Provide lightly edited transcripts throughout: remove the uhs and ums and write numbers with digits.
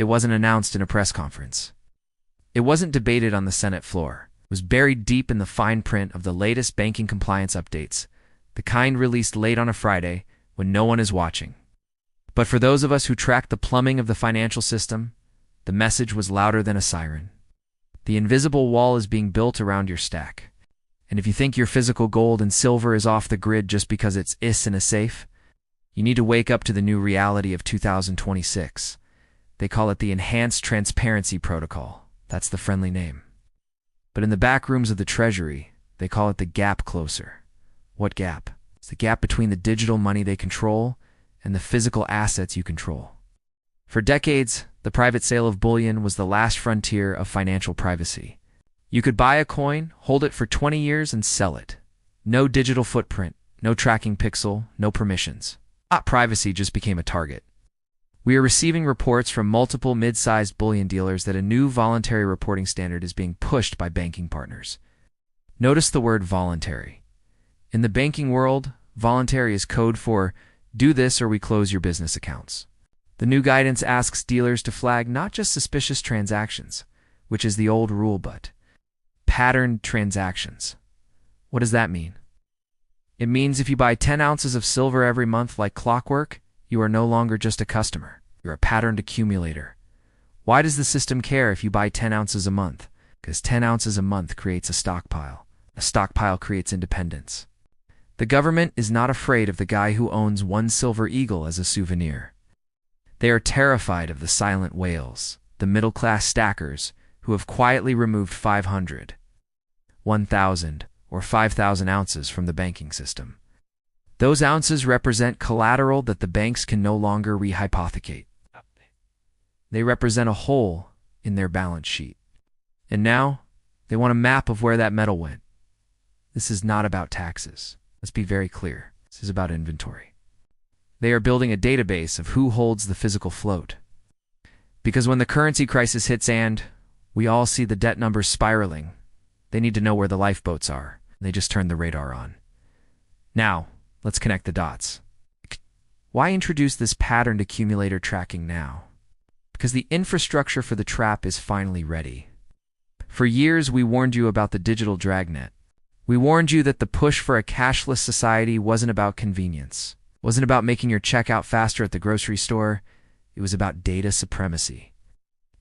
It wasn't announced in a press conference. It wasn't debated on the Senate floor. It was buried deep in the fine print of the latest banking compliance updates, the kind released late on a Friday when no one is watching. But for those of us who track the plumbing of the financial system, the message was louder than a siren. The invisible wall is being built around your stack. And if you think your physical gold and silver is off the grid just because it's in a safe, you need to wake up to the new reality of 2026. They call it the Enhanced Transparency Protocol. That's the friendly name. But in the back rooms of the Treasury, they call it the gap closer. What gap? It's the gap between the digital money they control and the physical assets you control. For decades, the private sale of bullion was the last frontier of financial privacy. You could buy a coin, hold it for 20 years, and sell it. No digital footprint, no tracking pixel, no permissions. Privacy just became a target. We are receiving reports from multiple mid-sized bullion dealers that a new voluntary reporting standard is being pushed by banking partners. Notice the word voluntary. In the banking world, voluntary is code for do this or we close your business accounts. The new guidance asks dealers to flag not just suspicious transactions, which is the old rule, but patterned transactions. What does that mean? It means if you buy 10 ounces of silver every month like clockwork, you are no longer just a customer. You're a patterned accumulator. Why does the system care if you buy 10 ounces a month? Because 10 ounces a month creates a stockpile. A stockpile creates independence. The government is not afraid of the guy who owns one silver eagle as a souvenir. They are terrified of the silent whales, the middle-class stackers who have quietly removed 500, 1,000, or 5,000 ounces from the banking system. Those ounces represent collateral that the banks can no longer rehypothecate. They represent a hole in their balance sheet. And now, they want a map of where that metal went. This is not about taxes. Let's be very clear. This is about inventory. They are building a database of who holds the physical float. Because when the currency crisis hits and we all see the debt numbers spiraling, they need to know where the lifeboats are. They just turned the radar on. Now, let's connect the dots. Why introduce this patterned accumulator tracking now? Because the infrastructure for the trap is finally ready. For years, we warned you about the digital Dragnet. We warned you that the push for a cashless society wasn't about convenience. It wasn't about making your checkout faster at the grocery store. It was about data supremacy.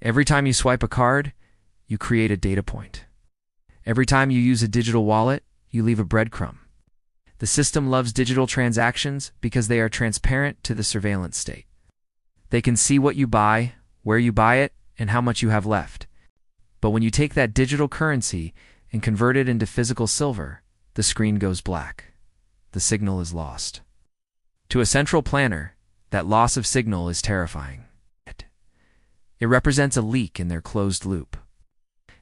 Every time you swipe a card, you create a data point. Every time you use a digital wallet, you leave a breadcrumb. The system loves digital transactions because they are transparent to the surveillance state. They can see what you buy, where you buy it, and how much you have left. But when you take that digital currency and convert it into physical silver, the screen goes black. The signal is lost. To a central planner, that loss of signal is terrifying. It represents a leak in their closed loop.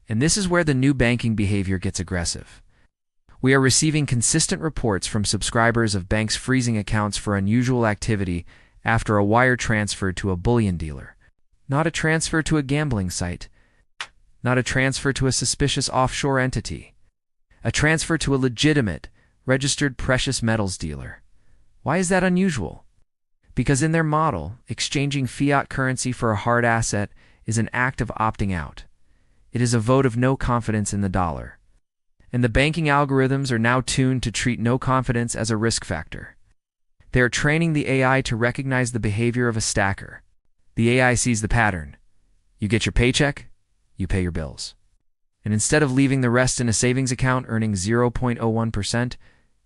And this is where the new banking behavior gets aggressive. We are receiving consistent reports from subscribers of banks freezing accounts for unusual activity after a wire transfer to a bullion dealer. Not a transfer to a gambling site. Not a transfer to a suspicious offshore entity. A transfer to a legitimate, registered precious metals dealer. Why is that unusual? Because in their model, exchanging fiat currency for a hard asset is an act of opting out. It is a vote of no confidence in the dollar. And the banking algorithms are now tuned to treat no confidence as a risk factor. They are training the AI to recognize the behavior of a stacker. The AI sees the pattern. You get your paycheck, you pay your bills. And instead of leaving the rest in a savings account earning 0.01%,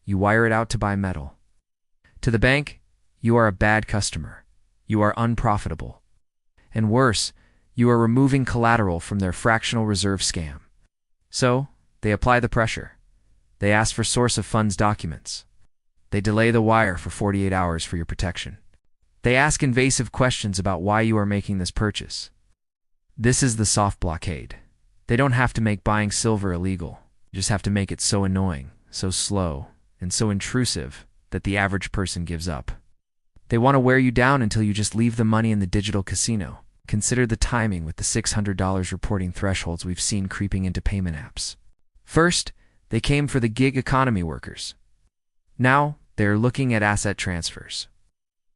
you wire it out to buy metal. To the bank, you are a bad customer. You are unprofitable. And worse, you are removing collateral from their fractional reserve scam. So, they apply the pressure. They ask for source of funds documents. They delay the wire for 48 hours for your protection. They ask invasive questions about why you are making this purchase. This is the soft blockade. They don't have to make buying silver illegal. You just have to make it so annoying, so slow, and so intrusive that the average person gives up. They want to wear you down until you just leave the money in the digital casino. Consider the timing with the $600 reporting thresholds we've seen creeping into payment apps. First, they came for the gig economy workers. Now, they're looking at asset transfers.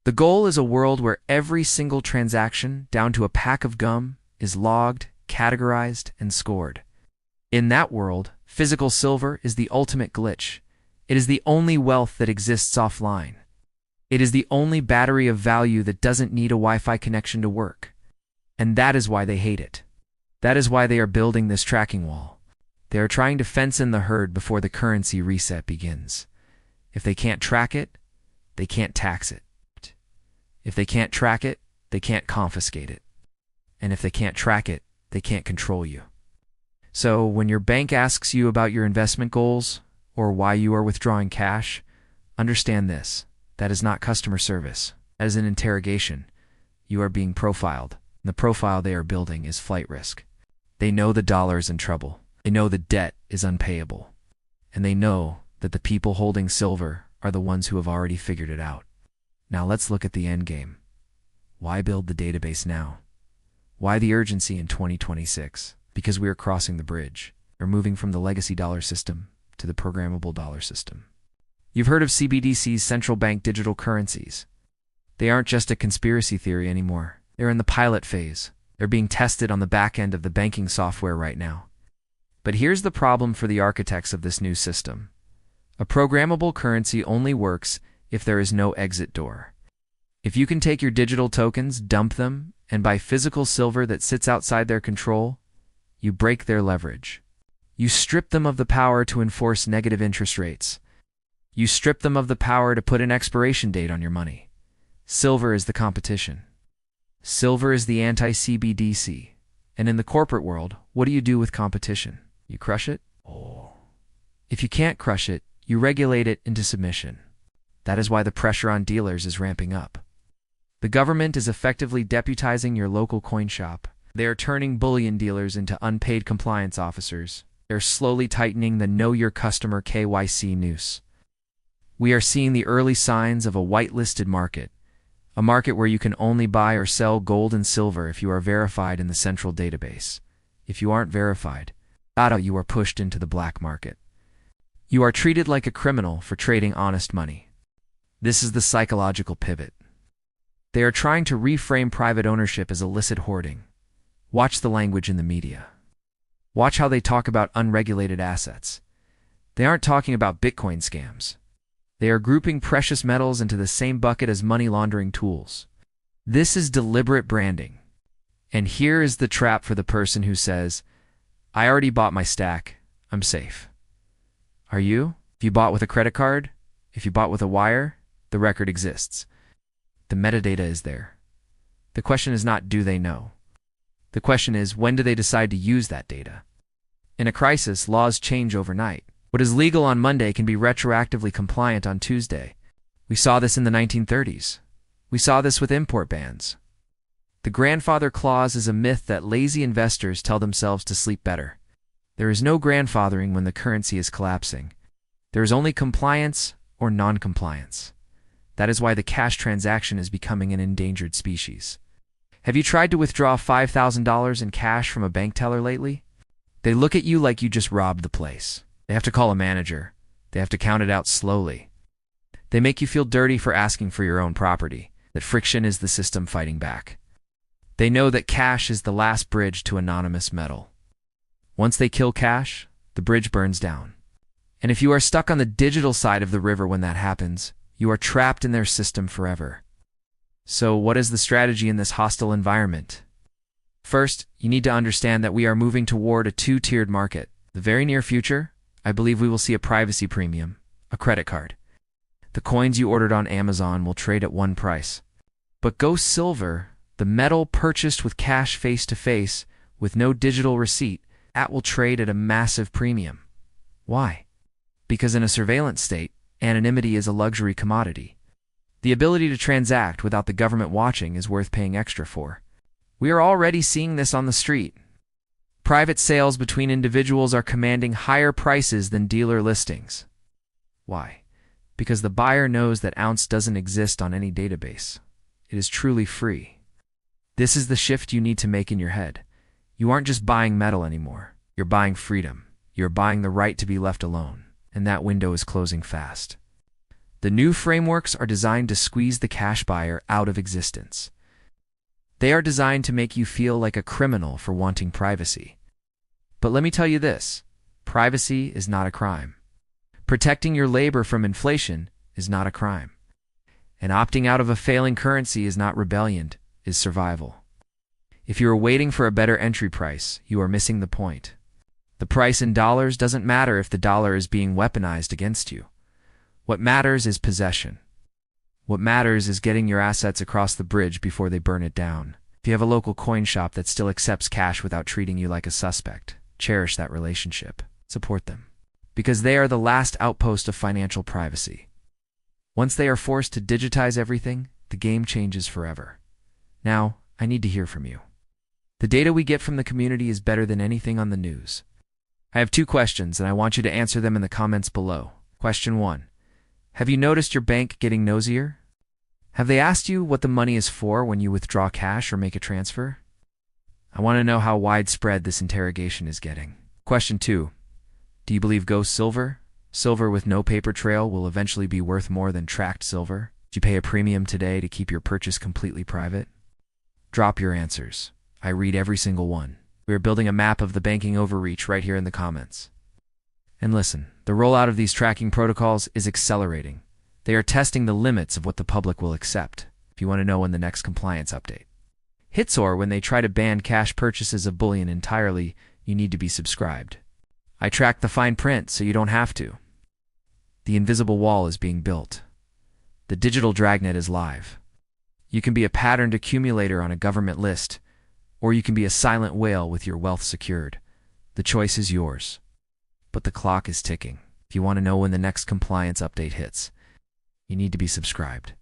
The goal is a world where every single transaction, down to a pack of gum, is logged, categorized, and scored. In that world, physical silver is the ultimate glitch. It is the only wealth that exists offline. It is the only battery of value that doesn't need a Wi-Fi connection to work. And that is why they hate it. That is why they are building this tracking wall. They are trying to fence in the herd before the currency reset begins. If they can't track it, they can't tax it. If they can't track it, they can't confiscate it. And if they can't track it, they can't control you. So when your bank asks you about your investment goals or why you are withdrawing cash, understand this. That is not customer service. That is an interrogation. You are being profiled. And the profile they are building is flight risk. They know the dollar is in trouble. They know the debt is unpayable. And they know that the people holding silver are the ones who have already figured it out. Now let's look at the end game. Why build the database now? Why the urgency in 2026? Because we are crossing the bridge. We're moving from the legacy dollar system to the programmable dollar system. You've heard of CBDC's central bank digital currencies. They aren't just a conspiracy theory anymore. They're in the pilot phase. They're being tested on the back end of the banking software right now. But here's the problem for the architects of this new system. A programmable currency only works if there is no exit door. If you can take your digital tokens, dump them, and buy physical silver that sits outside their control, you break their leverage. You strip them of the power to enforce negative interest rates. You strip them of the power to put an expiration date on your money. Silver is the competition. Silver is the anti-CBDC. And in the corporate world, what do you do with competition? You crush it? If you can't crush it, you regulate it into submission. That is why the pressure on dealers is ramping up. The government is effectively deputizing your local coin shop. They are turning bullion dealers into unpaid compliance officers. They're slowly tightening the Know Your Customer KYC noose. We are seeing the early signs of a whitelisted market, a market where you can only buy or sell gold and silver if you are verified in the central database. If you aren't verified, you are pushed into the black market. You are treated like a criminal for trading honest money. This is the psychological pivot. They are trying to reframe private ownership as illicit hoarding. Watch the language in the media. Watch how they talk about unregulated assets. They aren't talking about Bitcoin scams. They are grouping precious metals into the same bucket as money laundering tools. This is deliberate branding. And here is the trap for the person who says, I already bought my stack, I'm safe. Are you? If you bought with a credit card, if you bought with a wire, the record exists. The metadata is there. The question is not, do they know? The question is, when do they decide to use that data? In a crisis, laws change overnight. What is legal on Monday can be retroactively compliant on Tuesday. We saw this in the 1930s. We saw this with import bans. The grandfather clause is a myth that lazy investors tell themselves to sleep better. There is no grandfathering when the currency is collapsing. There is only compliance or non-compliance. That is why the cash transaction is becoming an endangered species. Have you tried to withdraw $5,000 in cash from a bank teller lately? They look at you like you just robbed the place. They have to call a manager. They have to count it out slowly. They make you feel dirty for asking for your own property, that friction is the system fighting back. They know that cash is the last bridge to anonymous metal. Once they kill cash, the bridge burns down. And if you are stuck on the digital side of the river when that happens, you are trapped in their system forever. So what is the strategy in this hostile environment? First, you need to understand that we are moving toward a two-tiered market. The very near future, I believe we will see a privacy premium, a credit card. The coins you ordered on Amazon will trade at one price. But go silver, the metal purchased with cash face-to-face, with no digital receipt, that will trade at a massive premium. Why? Because in a surveillance state, anonymity is a luxury commodity. The ability to transact without the government watching is worth paying extra for. We are already seeing this on the street. Private sales between individuals are commanding higher prices than dealer listings. Why? Because the buyer knows that ounce doesn't exist on any database. It is truly free. This is the shift you need to make in your head. You aren't just buying metal anymore. You're buying freedom. You're buying the right to be left alone. And that window is closing fast. The new frameworks are designed to squeeze the cash buyer out of existence. They are designed to make you feel like a criminal for wanting privacy. But let me tell you this, privacy is not a crime. Protecting your labor from inflation is not a crime. And opting out of a failing currency is not rebellion, is survival. If you are waiting for a better entry price, you are missing the point. The price in dollars doesn't matter if the dollar is being weaponized against you. What matters is possession. What matters is getting your assets across the bridge before they burn it down. If you have a local coin shop that still accepts cash without treating you like a suspect, cherish that relationship. Support them. Because they are the last outpost of financial privacy. Once they are forced to digitize everything, the game changes forever. Now, I need to hear from you. The data we get from the community is better than anything on the news. I have 2 questions, and I want you to answer them in the comments below. Question 1. Have you noticed your bank getting nosier? Have they asked you what the money is for when you withdraw cash or make a transfer? I want to know how widespread this interrogation is getting. Question 2. Do you believe ghost silver? Silver with no paper trail will eventually be worth more than tracked silver? Do you pay a premium today to keep your purchase completely private? Drop your answers. I read every single one. We are building a map of the banking overreach right here in the comments. And listen, the rollout of these tracking protocols is accelerating. They are testing the limits of what the public will accept. If you want to know when the next compliance update hits or when they try to ban cash purchases of bullion entirely, you need to be subscribed. I track the fine print so you don't have to. The invisible wall is being built. The digital Dragnet is live. You can be a patterned accumulator on a government list, or you can be a silent whale with your wealth secured. The choice is yours. But the clock is ticking. If you want to know when the next compliance update hits, you need to be subscribed.